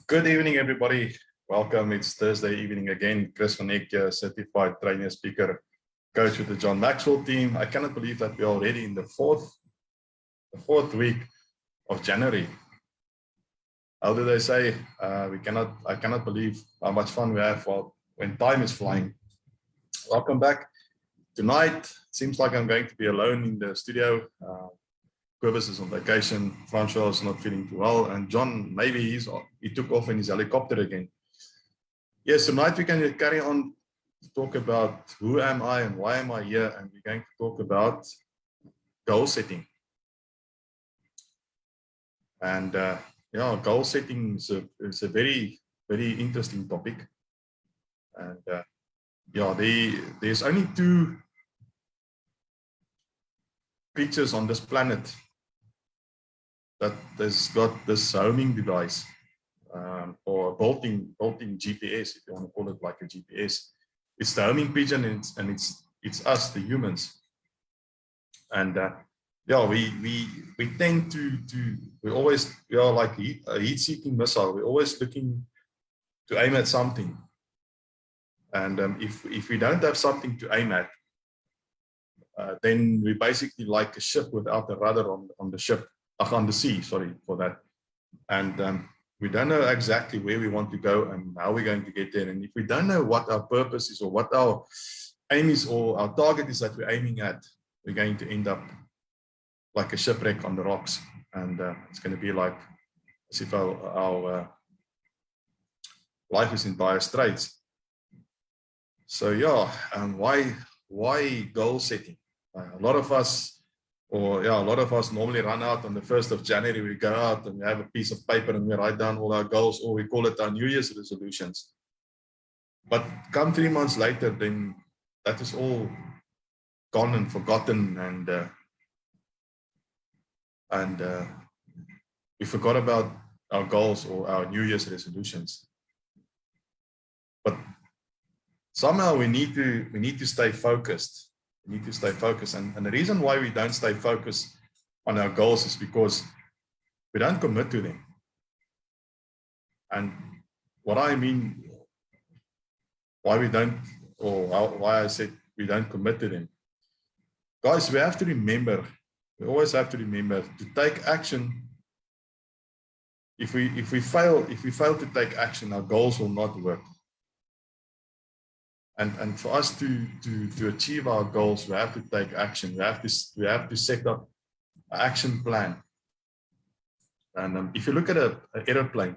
Good evening, everybody. Welcome. It's Thursday evening again. Chris van Eck, certified trainer, speaker, coach with the John Maxwell team. I cannot believe that we're already in the fourth week of January. How do they say? I cannot believe how much fun we have when time is flying. Welcome back. Tonight, it seems like I'm going to be alone in the studio. Cobus is on vacation, Francois is not feeling too well, and John, maybe he took off in his helicopter again. Yes, tonight we can carry on to talk about who am I and why am I here, and we're going to talk about goal setting. And goal setting is a very, very interesting topic. And there's only two creatures on this planet that has got this homing device or built-in GPS, if you want to call it like a GPS. It's the homing pigeon, and it's us, the humans. And we tend we are like a heat-seeking missile. We're always looking to aim at something. And if we don't have something to aim at, then we basically like a ship without a rudder on the ship. On the sea, sorry for that. And we don't know exactly where we want to go and how we're going to get there. And if we don't know what our purpose is or what our aim is or our target is that we're aiming at, we're going to end up like a shipwreck on the rocks. And it's going to be like as if our life is in dire straits. So why goal setting? A lot of us normally run out on the 1st of January. We go out and we have a piece of paper and we write down all our goals, or we call it our New Year's resolutions. But come 3 months later, then that is all gone and forgotten, and we forgot about our goals or our New Year's resolutions. But somehow we need to stay focused. We need to stay focused. And the reason why we don't stay focused on our goals is because we don't commit to them. And what I mean, why I said we don't commit to them. Guys, we always have to remember to take action. If we fail to take action, our goals will not work. And for us to achieve our goals, we have to take action. We have to set up an action plan. And if you look at an aeroplane,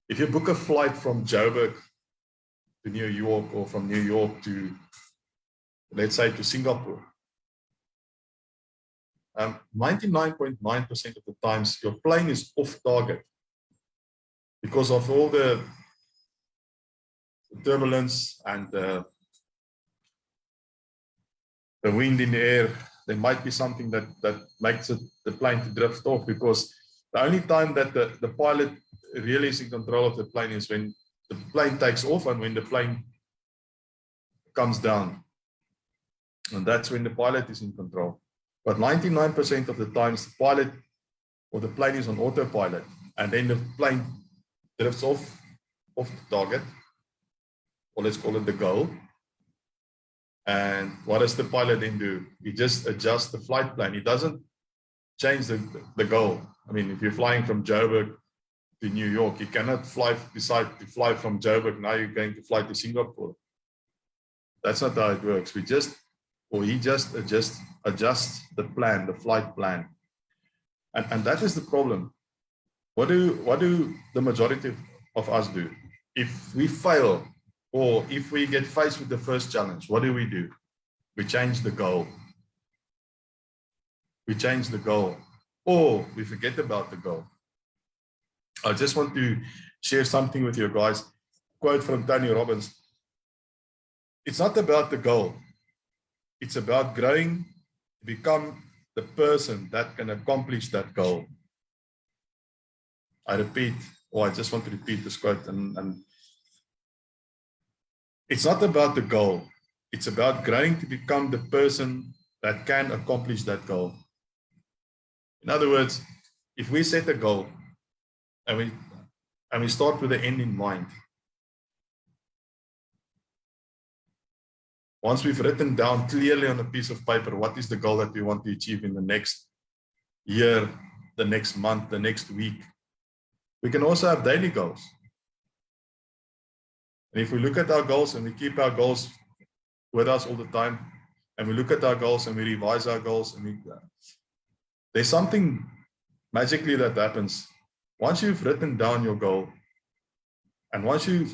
if you book a flight from Joburg to New York, or from New York to, let's say, to Singapore, 99.9% of the times your plane is off target because of all the turbulence and the wind in the air. There might be something that makes the plane to drift off, because the only time that the pilot really is in control of the plane is when the plane takes off and when the plane comes down. And that's when the pilot is in control. But 99% of the times the pilot or the plane is on autopilot, and then the plane drifts off the target, or let's call it the goal. And what does the pilot then do? He just adjusts the flight plan. He doesn't change the goal. I mean, if you're flying from Joburg to New York, you cannot decide to fly from Joburg. Now you're going to fly to Singapore. That's not how it works. He just adjusts the plan, the flight plan. And that is the problem. What do the majority of us do? If we fail, or if we get faced with the first challenge, what do? We change the goal. We change the goal, or we forget about the goal. I just want to share something with you guys. Quote from Tony Robbins. It's not about the goal. It's about growing to become the person that can accomplish that goal. I just want to repeat this quote, and it's not about the goal. It's about growing to become the person that can accomplish that goal. In other words, if we set a goal and and we start with the end in mind. Once we've written down clearly on a piece of paper what is the goal that we want to achieve in the next year, the next month, the next week, we can also have daily goals. And if we look at our goals and we keep our goals with us all the time, and we look at our goals and we revise our goals, and there's something magically that happens. Once you've written down your goal, and once you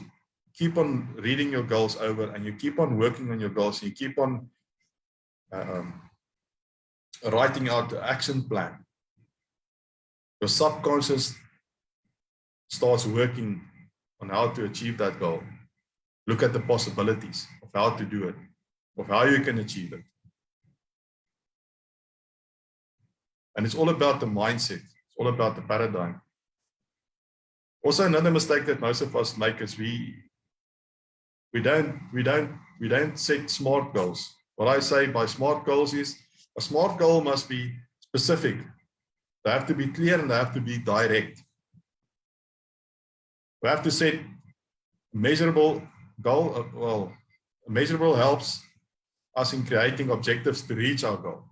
keep on reading your goals over, and you keep on working on your goals, you keep on writing out the action plan, your subconscious starts working on how to achieve that goal. Look at the possibilities of how to do it, of how you can achieve it. And it's all about the mindset. It's all about the paradigm. Also, another mistake that most of us make is we don't set SMART goals. What I say by SMART goals is a SMART goal must be specific. They have to be clear and they have to be direct. We have to set measurable goal. Well, measurable helps us in creating objectives to reach our goal.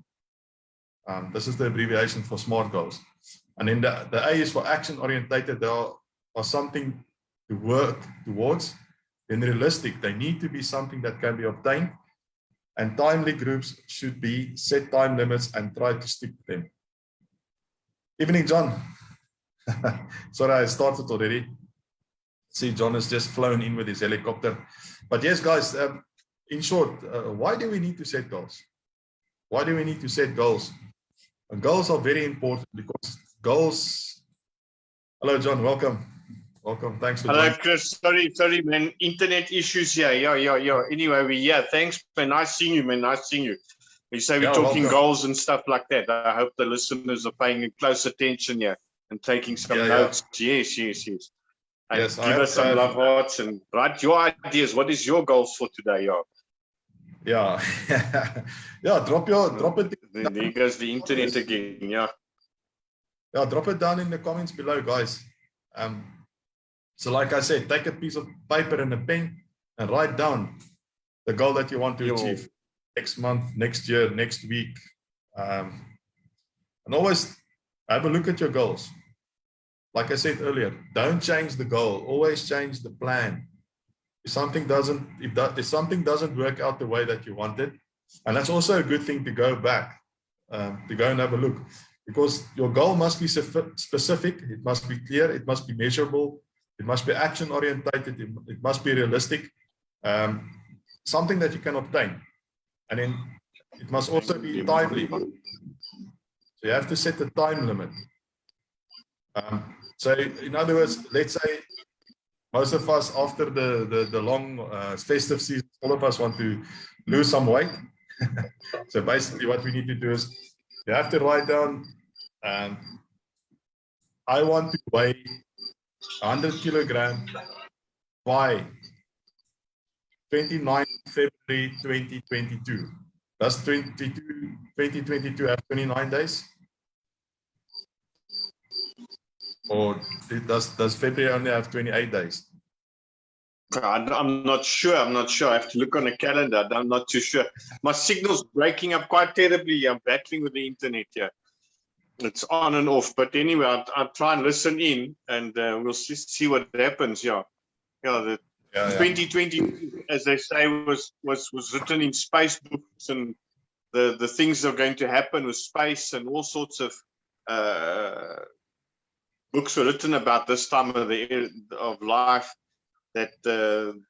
This is the abbreviation for SMART goals. And then the A is for action orientated. There are something to work towards. Then realistic, they need to be something that can be obtained. And timely groups should be set time limits and try to stick to them. Evening, John. Sorry, I started already. See, John has just flown in with his helicopter. But yes, guys, in short, why do we need to set goals? Why do we need to set goals? And goals are very important because goals... Hello, John. Welcome. Welcome. Thanks for joining. Hello, Chris. Sorry, man. Internet issues here. Yeah. Anyway, thanks, man. Nice seeing you, man. Nice seeing you. You say we're talking goals and stuff like that. I hope the listeners are paying close attention here and taking some notes. Yeah. Yes. And yes, give us some love hearts and write your ideas. What is your goals for today, Yeah. Drop it. There goes the internet again. Yeah, drop it down in the comments below, guys. So like I said, take a piece of paper and a pen and write down the goal that you want to achieve next month, next year, next week. And always have a look at your goals. Like I said earlier, don't change the goal. Always change the plan. If something doesn't work out the way that you wanted, and that's also a good thing to go back, to go and have a look, because your goal must be specific. It must be clear. It must be measurable. It must be action orientated. It must be realistic. Something that you can obtain, and then it must also be timely. So you have to set a time limit. So in other words, let's say most of us after the long festive season, all of us want to lose some weight. So basically what we need to do is you have to write down, I want to weigh 100 kilograms by 29 February 2022. Does 2022 have 29 days? Or does February only have 28 days? I'm not sure. I have to look on the calendar. I'm not too sure. My signal's breaking up quite terribly. I'm battling with the internet here. It's on and off. But anyway, I'll try and listen in, and we'll see what happens. 2020, as they say, was written in space books, and the things that are going to happen with space and all sorts of books were written about this time of life, that the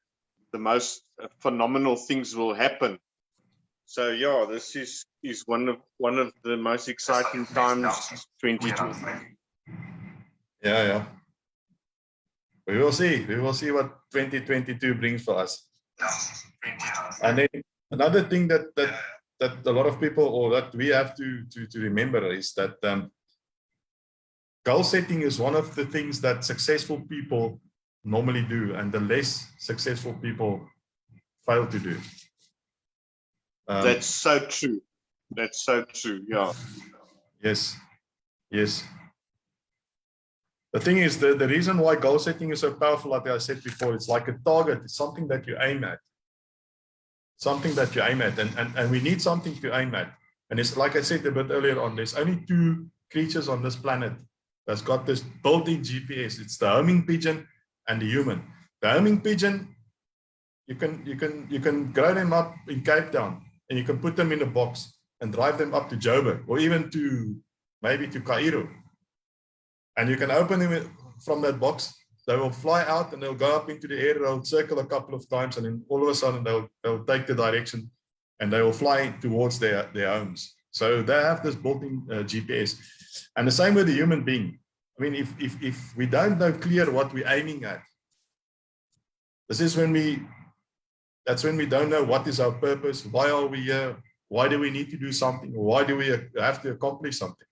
most phenomenal things will happen. So this is one of the most exciting times, 2020. Yeah. We will see what 2022 brings for us. And then another thing that a lot of people, or that we have to remember, is that goal setting is one of the things that successful people normally do, and the less successful people fail to do. That's so true. Yeah. Yes. The thing is, the reason why goal setting is so powerful, like I said before, it's like a target. It's something that you aim at. Something that you aim at. And we need something to aim at. And it's like I said a bit earlier on, there's only two creatures on this planet that's got this built-in GPS. It's the homing pigeon and the human. The homing pigeon, you can grow them up in Cape Town and you can put them in a box and drive them up to Joburg or even to maybe to Cairo. And you can open them from that box. They will fly out and they'll go up into the air. They'll circle a couple of times and then all of a sudden they'll take the direction and they will fly towards their homes. So they have this built-in GPS. And the same with the human being. I mean, if we don't know clear what we're aiming at, that's when we don't know what is our purpose, why are we here, why do we need to do something, why do we have to accomplish something.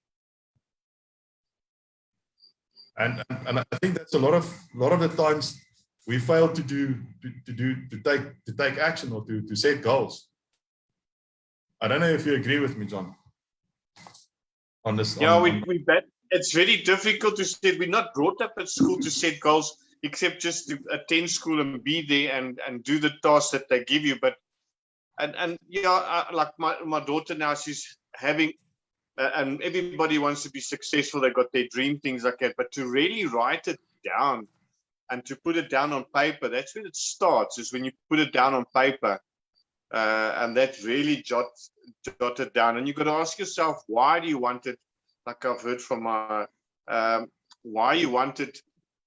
And I think that's a lot of the times we fail to take action or to set goals. I don't know if you agree with me, John, on this. Yeah, it's very difficult to set. We're not brought up at school to set goals, except just to attend school and be there and do the tasks that they give you. But and yeah, like my daughter now, she's having. And everybody wants to be successful. They've got their dream, things like that. But to really write it down and to put it down on paper, that's when it starts, is when you put it down on paper. And that really jot it down. And you've got to ask yourself, why do you want it? Like I've heard from why you want it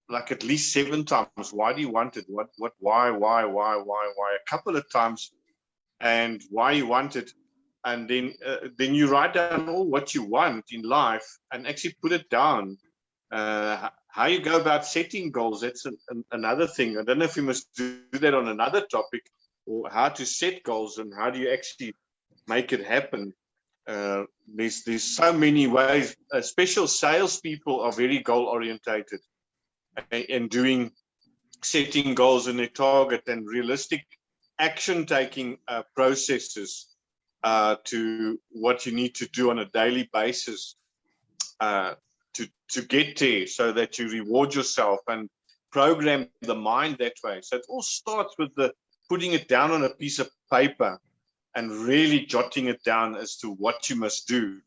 like at least 7 times. Why do you want it? Why? A couple of times. And why you want it. And then you write down all what you want in life and actually put it down. How you go about setting goals, that's another thing. I don't know if we must do that on another topic, or how to set goals and how do you actually make it happen. There's so many ways. Special salespeople are very goal orientated and setting goals in their target and realistic action taking processes. To what you need to do on a daily basis to get there, so that you reward yourself and program the mind that way. So it all starts with putting it down on a piece of paper and really jotting it down as to what you must do,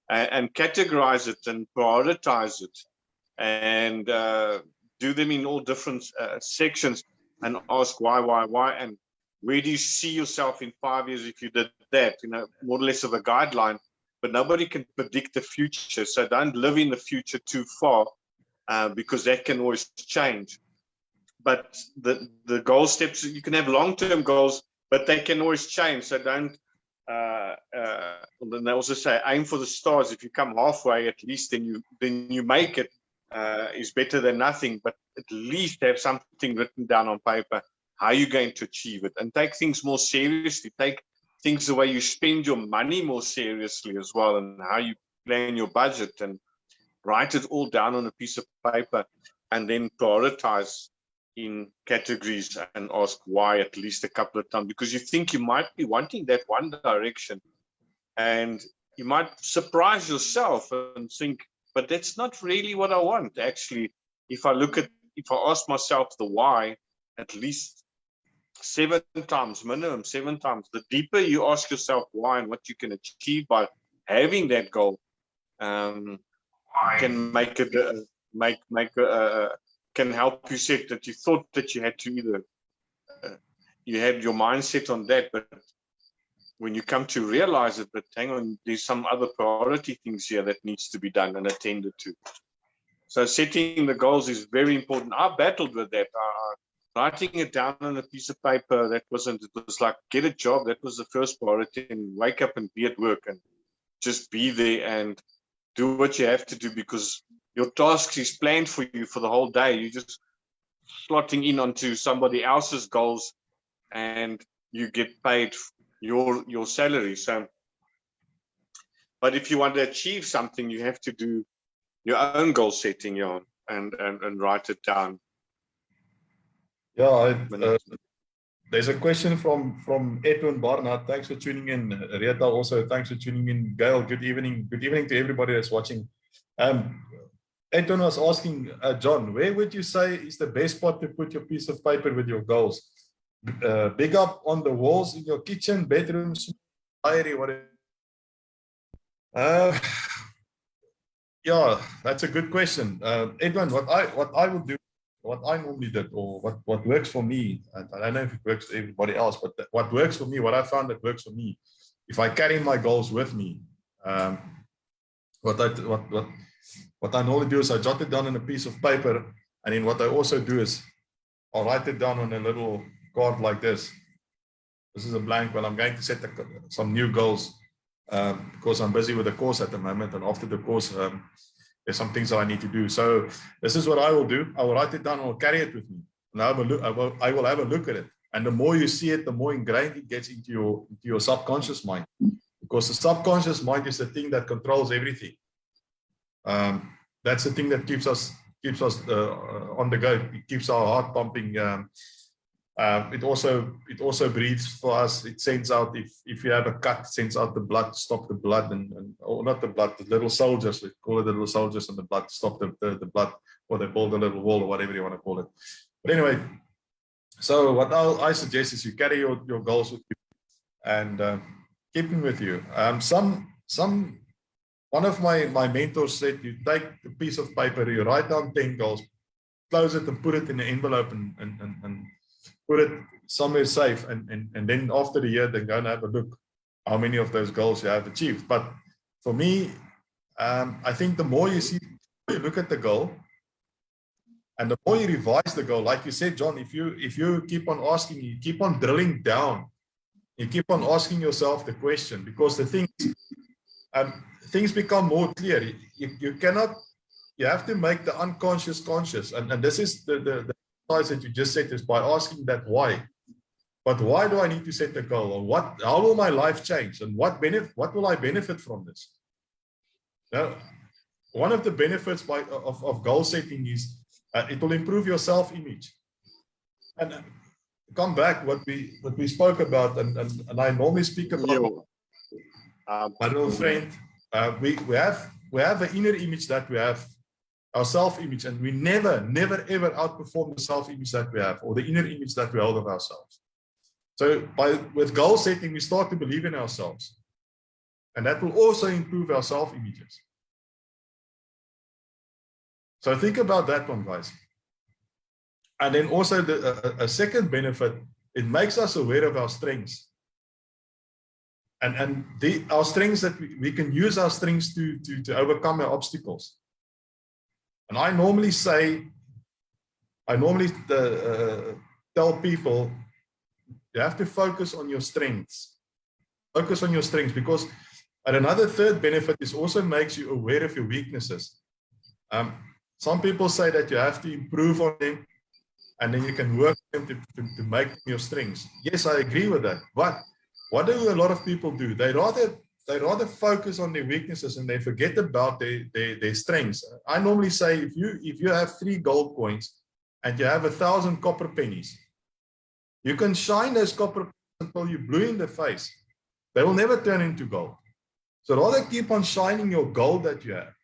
and categorize it and prioritize it, and do them in all different sections and ask why, and where do you see yourself in 5 years if you did that? More or less of a guideline, but nobody can predict the future. So don't live in the future too far, because that can always change. But the goal steps, you can have long-term goals, but they can always change. So don't, and they also say, aim for the stars. If you come halfway, at least then you make it, is better than nothing, but at least have something written down on paper. How are you going to achieve it? And take things more seriously. Take things the way you spend your money more seriously as well, and how you plan your budget, and write it all down on a piece of paper, and then prioritize in categories and ask why at least a couple of times, because you think you might be wanting that one direction and you might surprise yourself and think, but that's not really what I want. Actually, if I ask myself the why at least 7 times, minimum 7 times, the deeper you ask yourself why and what you can achieve by having that goal, can make it can help you set that you thought that you had to either you had your mindset on that, but when you come to realize it, but hang on, there's some other priority things here that needs to be done and attended to. So setting the goals is very important. I battled with that. Writing it down on a piece of paper, it was like get a job. That was the first priority, and wake up and be at work and just be there and do what you have to do, because your tasks is planned for you for the whole day. You're just slotting in onto somebody else's goals and you get paid your salary. So, but if you want to achieve something, you have to do your own goal setting, and write it down. Yeah, there's a question from Edwin Barnard. Thanks for tuning in. Rita also, thanks for tuning in. Gail, good evening. Good evening to everybody that's watching. Edwin was asking, John, where would you say is the best spot to put your piece of paper with your goals? Big up on the walls in your kitchen, bedrooms, diary, whatever. Yeah, that's a good question. Edwin, what I would do, what I normally did, or what works for me, and I don't know if it works for everybody else, but what works for me, what I found that works for me, if I carry my goals with me, what I normally do is I jot it down on a piece of paper, and then what I also do is I'll write it down on a little card like this. This is a blank. Well, I'm going to set some new goals because I'm busy with the course at the moment, and after the course, there's some things that I need to do. So this is what I will do. I will write it down. I will carry it with me, and I will have a look at it. And the more you see it, the more ingrained it gets into your subconscious mind, because the subconscious mind is the thing that controls everything. That's the thing that keeps us on the go. It keeps our heart pumping. It also breathes for us. It sends out, if you have a cut, it sends out the blood to stop the blood, or not the blood, the little soldiers. We call it the little soldiers and the blood to stop the blood, or they build a little wall, or whatever you want to call it. But anyway, so what I suggest is you carry your goals with you and keep them with you. One of my mentors said, you take a piece of paper, you write down 10 goals, close it and put it in an envelope and put it somewhere safe. And then after the year, then go and have a look how many of those goals you have achieved. But for me, I think the more you look at the goal, and the more you revise the goal, like you said, John, if you keep on asking, you keep on drilling down, you keep on asking yourself the question, because the things become more clear. You have to make the unconscious conscious. And this is the exercise that you just said, is by asking that why. But why do I need to set a goal? Or how will my life change? And what will I benefit from this? Now, one of the benefits of goal setting is it will improve your self-image. And come back what we spoke about, and I normally speak about my little friend. We have an inner image that we have, our self-image, and we never ever outperform the self-image that we have, or the inner image that we hold of ourselves. So with goal setting, we start to believe in ourselves, and that will also improve our self-images. So think about that one, guys. And then also a second benefit, it makes us aware of our strengths. And our strengths, that we can use our strengths to overcome our obstacles. And I normally tell people, you have to focus on your strengths. Focus on your strengths, because another third benefit is also makes you aware of your weaknesses. Some people say that you have to improve on them, and then you can work them to make them your strengths. Yes, I agree with that. But what do a lot of people do? They rather focus on their weaknesses, and they forget about their strengths. I normally say, if you have 3 gold coins and you have 1,000 copper pennies, you can shine those copper pennies until you're blue in the face. They will never turn into gold. So rather keep on shining your gold that you have.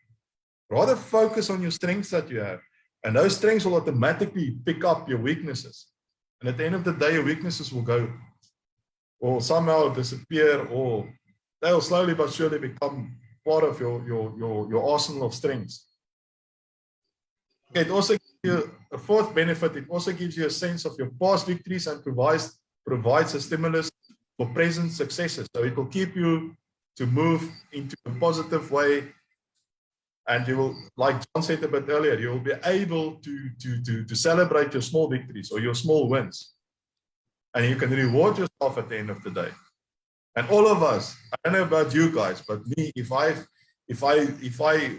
Rather focus on your strengths that you have. And those strengths will automatically pick up your weaknesses. And at the end of the day, your weaknesses will go, or somehow disappear, or they will slowly but surely become part of your arsenal of strengths. Okay, it also gives you a fourth benefit. It also gives you a sense of your past victories and provides a stimulus for present successes. So it will keep you to move into a positive way. And you will, like John said a bit earlier, you will be able to celebrate your small victories or your small wins. And you can reward yourself at the end of the day. And all of us, I don't know about you guys, but me, if I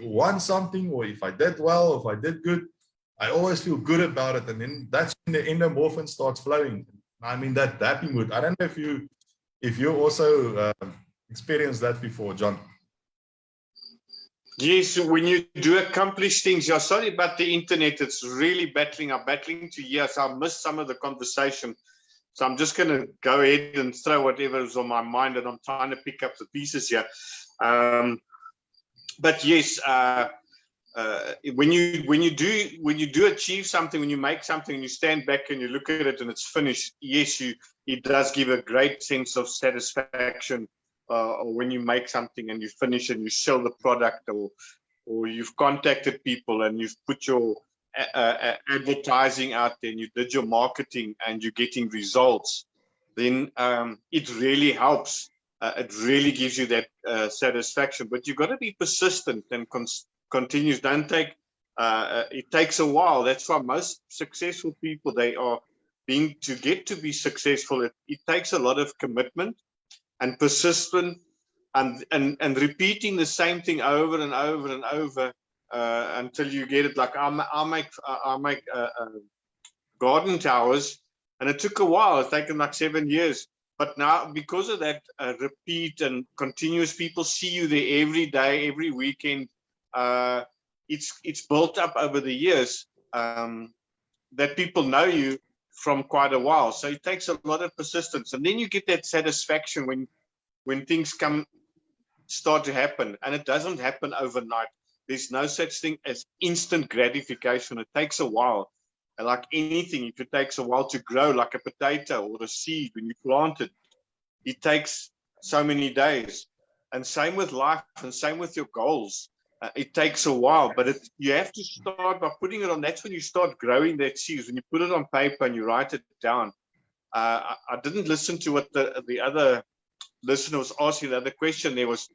won something, or if I did well, or if I did good, I always feel good about it. And then that's when the endorphin starts flowing. I mean, that happy mood. I don't know if you also experienced that before, John. Yes, when you do accomplish things, yeah, sorry about the internet, it's really battling. I'm battling to hear, so I missed some of the conversation. So I'm just going to go ahead and throw whatever is on my mind, and I'm trying to pick up the pieces here. But yes, when you do achieve something, when you make something and you stand back and you look at it and it's finished, yes, it does give a great sense of satisfaction. Or when you make something and you finish and you sell the product, or you've contacted people and you've put your advertising out there and you did your marketing and you're getting results, then it really helps. It really gives you that satisfaction. But you've got to be persistent and continues. Don't take. It takes a while. That's why most successful people, they are to get to be successful. It takes a lot of commitment and persistent and repeating the same thing over and over and over until you get it. Like I make garden towers, and it took a while. It's taken like 7 years. But now, because of that repeat and continuous, people see you there every day, every weekend. It's built up over the years that people know you from quite a while. So it takes a lot of persistence, and then you get that satisfaction when things start to happen, and it doesn't happen overnight. There's no such thing as instant gratification. It takes a while. And like anything, if it takes a while to grow, like a potato or a seed, when you plant it, it takes so many days. And same with life, and same with your goals. It takes a while, but you have to start by putting it on. That's when you start growing that seed. When you put it on paper and you write it down. I didn't listen to what the other listener was asking. The other question there was,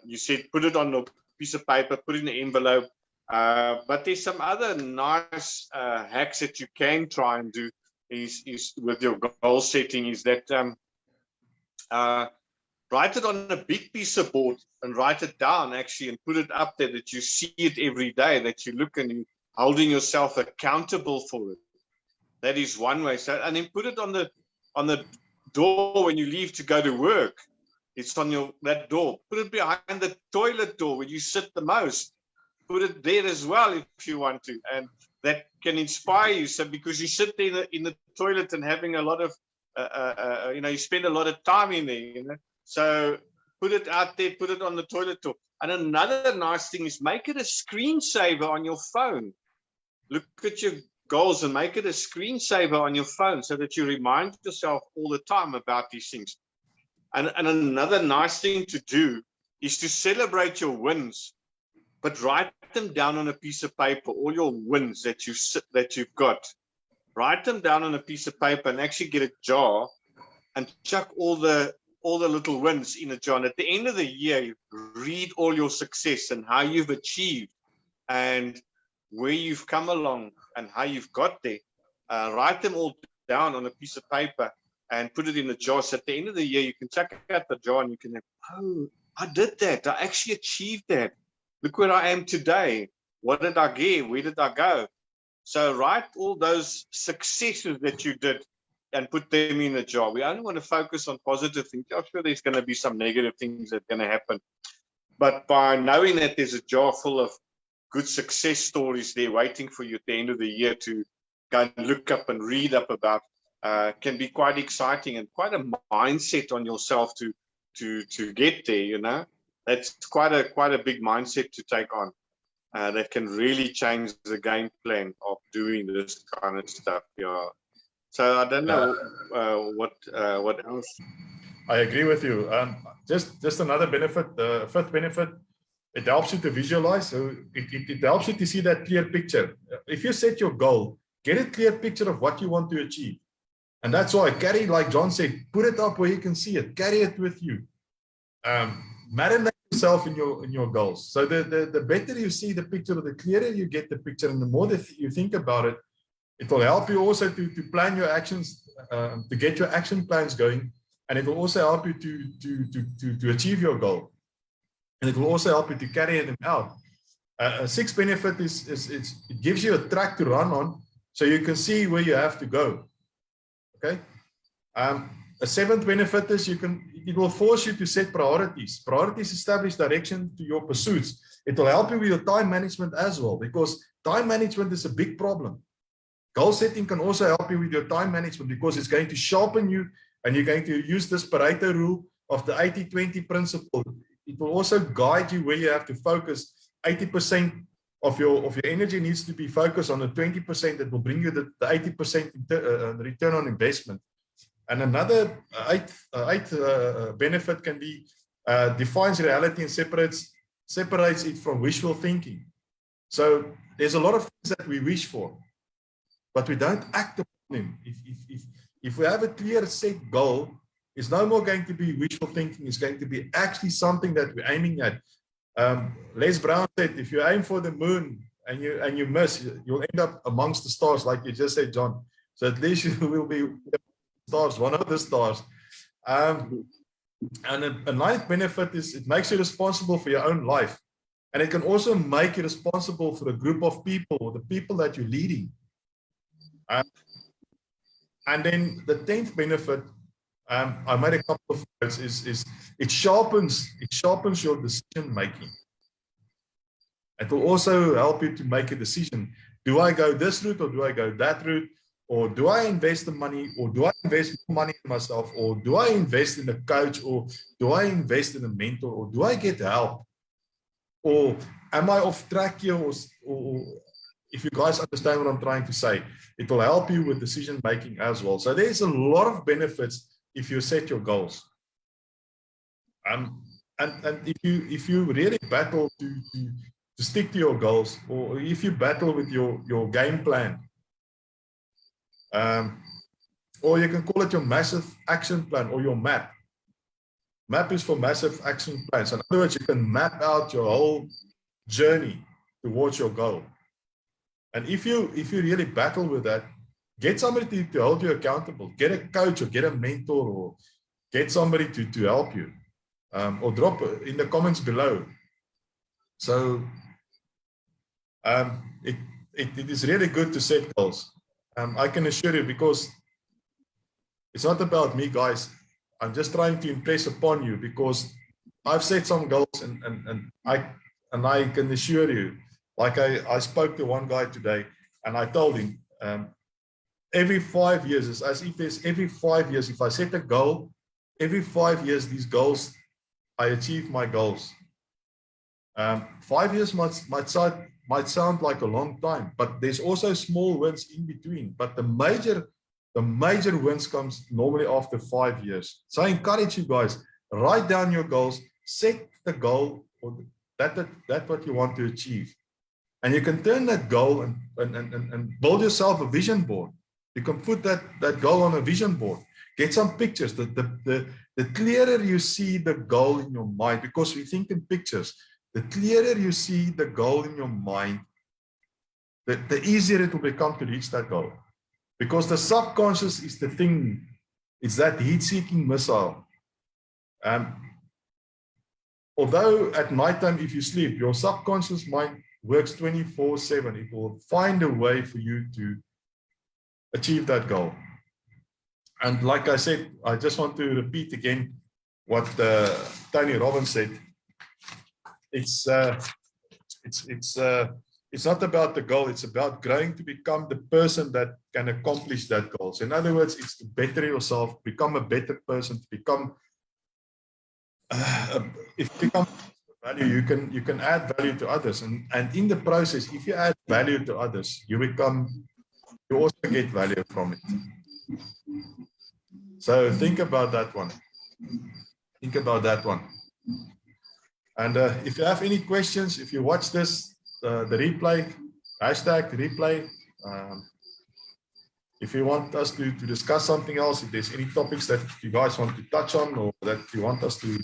you said put it on a piece of paper, put it in an envelope. But there's some other nice hacks that you can try and do is with your goal setting, is that write it on a big piece of board and write it down actually, and put it up there that you see it every day, that you look and you're holding yourself accountable for it. That is one way. So, and then put it on the door when you leave to go to work. It's on that door. Put it behind the toilet door where you sit the most. Put it there as well if you want to, and that can inspire you. So because you sit there in the toilet and having a lot of, you spend a lot of time in there, So put it out there, put it on the toilet door. And another nice thing is make it a screensaver on your phone. Look at your goals and make it a screensaver on your phone so that you remind yourself all the time about these things. And another nice thing to do is to celebrate your wins, but write them down on a piece of paper, all your wins that you've got. Write them down on a piece of paper and actually get a jar and chuck all the little wins in a jar. And at the end of the year, you read all your success and how you've achieved and where you've come along and how you've got there. Write them all down on a piece of paper and put it in a jar. So at the end of the year, you can check out the jar and you can have, oh, I did that. I actually achieved that. Look where I am today. What did I get? Where did I go? So write all those successes that you did and put them in a jar. We only want to focus on positive things. I'm sure there's going to be some negative things that are going to happen. But by knowing that there's a jar full of good success stories there waiting for you at the end of the year to go and look up and read up about, can be quite exciting and quite a mindset on yourself to get there, That's quite a big mindset to take on. That can really change the game plan of doing this kind of stuff. Yeah. So I don't know what else. I agree with you. Just another benefit, the fifth benefit, it helps you to visualize. So it helps you to see that clear picture. If you set your goal, get a clear picture of what you want to achieve. And that's why carry, like John said, put it up where you can see it. Carry it with you. Marinate yourself in your goals. So the better you see the picture, the clearer you get the picture, and the more that you think about it, it will help you also to plan your actions, to get your action plans going, and it will also help you to achieve your goal, and it will also help you to carry them out. A sixth benefit is it gives you a track to run on, so you can see where you have to go. Okay. A seventh benefit is it will force you to set priorities. Priorities establish direction to your pursuits. It will help you with your time management as well, because time management is a big problem. Goal setting can also help you with your time management, because it's going to sharpen you, and you're going to use this Pareto rule of the 80-20 principle. It will also guide you where you have to focus 80% your energy needs to be focused on the 20% that will bring you the 80% return on investment. And another eighth benefit can be defines reality and separates it from wishful thinking. So there's a lot of things that we wish for, but we don't act upon them. If we have a clear set goal, it's no more going to be wishful thinking. It's going to be actually something that we're aiming at. Les Brown said, if you aim for the moon and you miss, you'll end up amongst the stars, like you just said, John. So at least you will be stars, one of the stars. And a ninth benefit is it makes you responsible for your own life. And it can also make you responsible for a group of people, or the people that you're leading. And then the 10th benefit, I made a couple of words, is it sharpens your decision making. It will also help you to make a decision. Do I go this route or do I go that route? Or do I invest the money, or do I invest more money in myself, or do I invest in a coach, or do I invest in a mentor, or do I get help? Or am I off track here? Or if you guys understand what I'm trying to say, it will help you with decision making as well. So there's a lot of benefits if you set your goals. And if you really battle to stick to your goals, or if you battle with your game plan, or you can call it your massive action plan or your map. MAP is for massive action plans. In other words, you can map out your whole journey towards your goal. And if you really battle with that, get somebody to hold you accountable. Get a coach or get a mentor, or get somebody to help you. Or drop in the comments below. So it is really good to set goals. I can assure you, because it's not about me, guys. I'm just trying to impress upon you, because I've set some goals, and I can assure you, like I spoke to one guy today, and I told him every 5 years, it's as if there's every 5 years, if I set a goal, every 5 years these goals, I achieve my goals. 5 years might sound like a long time, but there's also small wins in between. But the major wins comes normally after 5 years. So I encourage you guys, write down your goals, set the goal, or that what you want to achieve. And you can turn that goal and build yourself a vision board. You can put that goal on a vision board. Get some pictures. The clearer you see the goal in your mind, because we think in pictures, the clearer you see the goal in your mind, the easier it will become to reach that goal. Because the subconscious is the thing, it's that heat-seeking missile. Although at nighttime, if you sleep, your subconscious mind works 24/7. It will find a way for you to achieve that goal. And like I said, I just want to repeat again what Tony Robbins said. It's not about the goal. It's about growing to become the person that can accomplish that goal. So in other words, it's to better yourself, become a better person, to become. If you become value, you can add value to others, and in the process, if you add value to others, you also get value from it. So think about that one. Think about that one. And if you have any questions, if you watch this, the replay, hashtag replay. If you want us to discuss something else, if there's any topics that you guys want to touch on, or that you want us to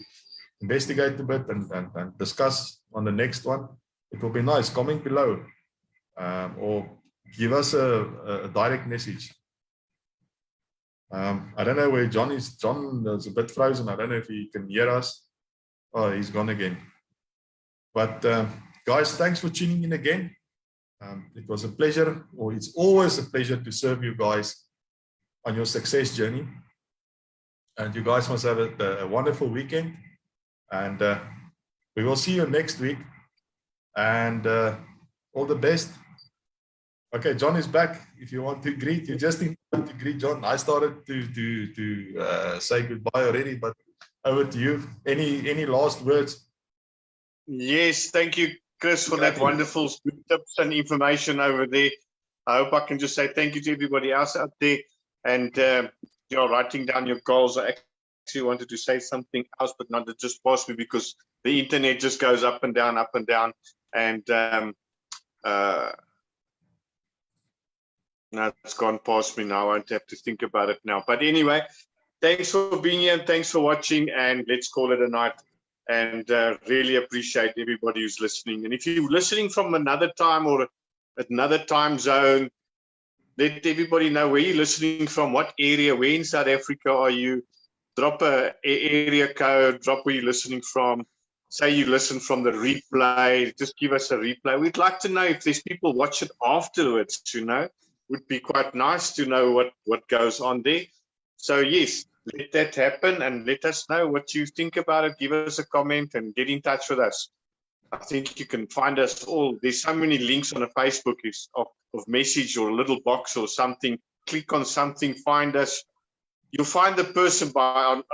investigate a bit and discuss on the next one, it will be nice. Comment below, or give us a direct message. I don't know where John is. John is a bit frozen. I don't know if he can hear us. Oh, he's gone again. But guys, thanks for tuning in again. It was a pleasure, or it's always a pleasure to serve you guys on your success journey. And you guys must have a wonderful weekend. And we will see you next week. And all the best. Okay, John is back. If you want to greet, you just need to greet John. I started to say goodbye already, but over to you. Any last words? Yes, thank you, Chris, for that Exactly. wonderful tips and information over there. I hope I can just say thank you to everybody else out there. And you're writing down your goals. I actually wanted to say something else, but not to just pass me because the internet just goes up and down, up and down. And no, it's gone past me now. I won't have to think about it now. But anyway, thanks for being here and thanks for watching. And let's call it a night. And really appreciate everybody who's listening. And if you're listening from another time or another time zone, let everybody know where you're listening from, what area, where in South Africa are you. Drop a area code, drop where you're listening from. Say you listen from the replay, just give us a replay. We'd like to know if there's people watch it afterwards, you know. Would be quite nice to know what goes on there. So yes, let that happen and let us know what you think about it. Give us a comment and get in touch with us. I think you can find us all. There's so many links on a Facebook of message or a little box or something. Click on something, find us. You'll find the person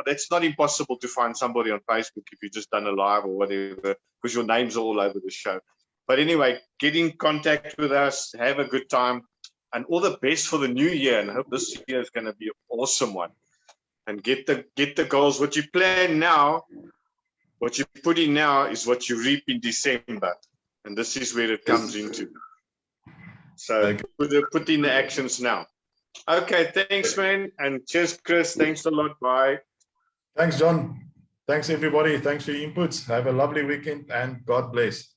that's not impossible to find somebody on Facebook if you've just done a live or whatever, because your names are all over the show. But anyway, get in contact with us, have a good time, and all the best for the new year. And I hope this year is going to be an awesome one. And get the goals. What you plan now, what you put in now is what you reap in December. And this is where it comes into. So put in the actions now. Okay, thanks, man. And cheers, Chris. Thanks a lot. Bye. Thanks, John. Thanks, everybody. Thanks for your inputs. Have a lovely weekend and God bless.